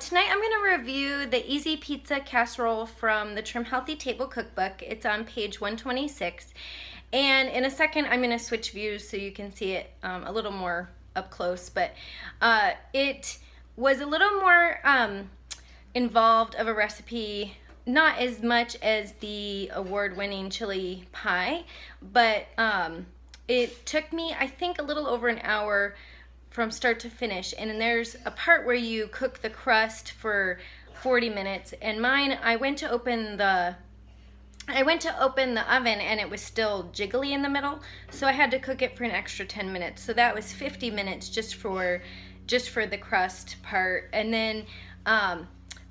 Tonight I'm going to review the Easy Pizza Casserole from the Trim Healthy Table Cookbook. It's on page 126. And in a second I'm going to switch views so you can see it a little more up close. But it was a little more involved of a recipe, not as much as the award-winning chili pie, but it took me, I think, a little over an hour from start to finish. And then there's a part where you cook the crust for 40 minutes, and mine, I went to open the oven and it was still jiggly in the middle, so I had to cook it for an extra 10 minutes. So that was 50 minutes just for the crust part. And then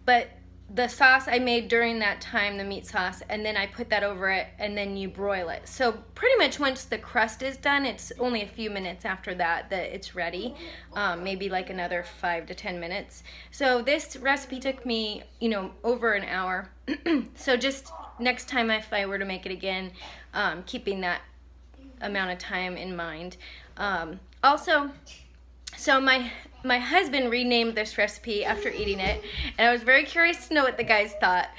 but the sauce I made during that time, the meat sauce, and then I put that over it, and then you broil it. So pretty much once the crust is done, it's only a few minutes after that it's ready, maybe like another 5 to 10 minutes. So this recipe took me, over an hour. So just next time if I were to make it again, keeping that amount of time in mind. So my husband renamed this recipe after eating it, and I was very curious to know what the guys thought.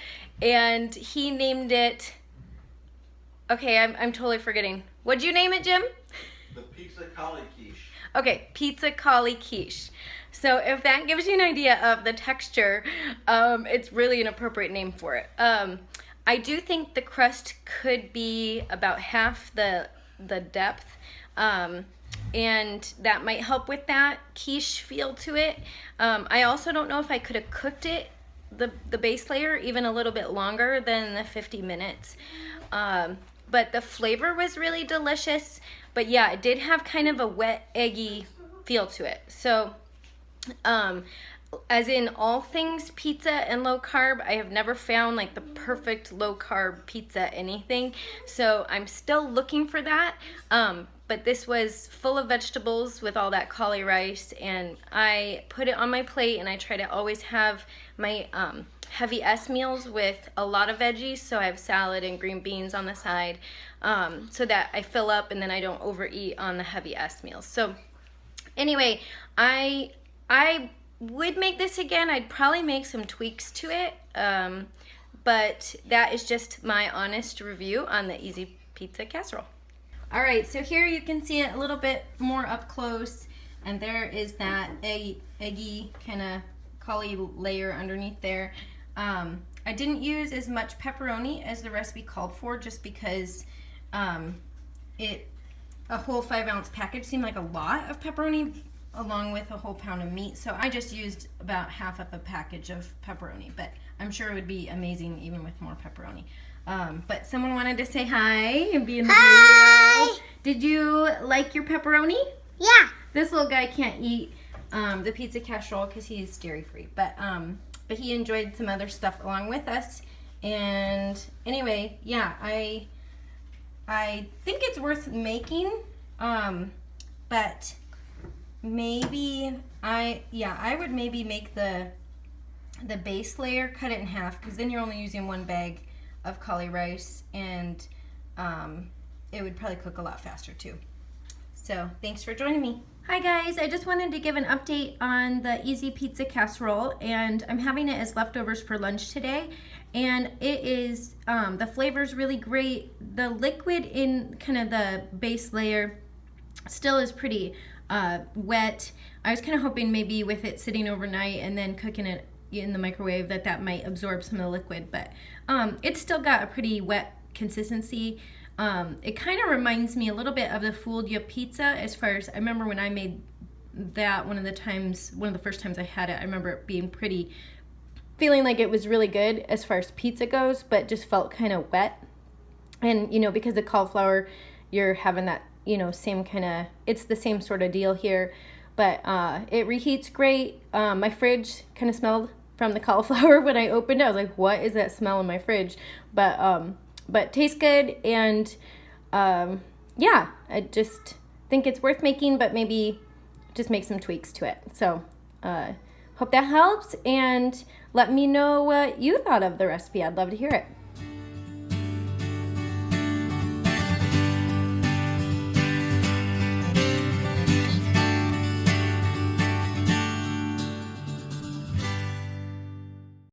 And he named it, okay, I'm totally forgetting. What'd you name it, Jim? The Pizza Collie Quiche. Okay, Pizza Collie Quiche. So if that gives you an idea of the texture, it's really an appropriate name for it. I do think the crust could be about half the depth. And that might help with that quiche feel to it. I also don't know if I could have cooked it, the base layer, even a little bit longer than the 50 minutes. But the flavor was really delicious. But yeah, it did have kind of a wet, eggy feel to it. So, as in all things pizza and low carb, I have never found like the perfect low carb pizza anything. So I'm still looking for that. But this was full of vegetables with all that cauli rice, and I put it on my plate, and I try to always have my heavy S meals with a lot of veggies. So I have salad and green beans on the side, so that I fill up and then I don't overeat on the heavy S meals. So anyway, I would make this again. I'd probably make some tweaks to it, but that is just my honest review on the Easy Pizza Casserole. All right, so here you can see it a little bit more up close, and there is that eggy kind of cauli layer underneath there. I didn't use as much pepperoni as the recipe called for, just because a whole 5-ounce package seemed like a lot of pepperoni along with a whole pound of meat. So I just used about half of a package of pepperoni, but I'm sure it would be amazing even with more pepperoni. But someone wanted to say hi and be in the video. Did you like your pepperoni? Yeah. This little guy can't eat the pizza casserole because he's dairy free, but he enjoyed some other stuff along with us. And anyway, yeah, I think it's worth making, but maybe I would maybe make the base layer, cut it in half, because then you're only using one bag of cauli rice, and it would probably cook a lot faster too. So thanks for joining me. Hi guys, I just wanted to give an update on the Easy Pizza Casserole, and I'm having it as leftovers for lunch today. And it is, the flavor's really great. The liquid in kind of the base layer still is pretty wet. I was kind of hoping maybe with it sitting overnight and then cooking it in the microwave that might absorb some of the liquid, but it's still got a pretty wet consistency. It kind of reminds me a little bit of the Foglia pizza, as far as I remember when I made that one of the first times I had it. I remember it being feeling like it was really good as far as pizza goes, but just felt kind of wet. And because of cauliflower, you're having that same kind of, it's the same sort of deal here. But it reheats great. My fridge kind of smelled from the cauliflower when I opened it. I was like, what is that smell in my fridge? But tastes good, and yeah, I just think it's worth making, but maybe just make some tweaks to it. So hope that helps, and let me know what you thought of the recipe. I'd love to hear it.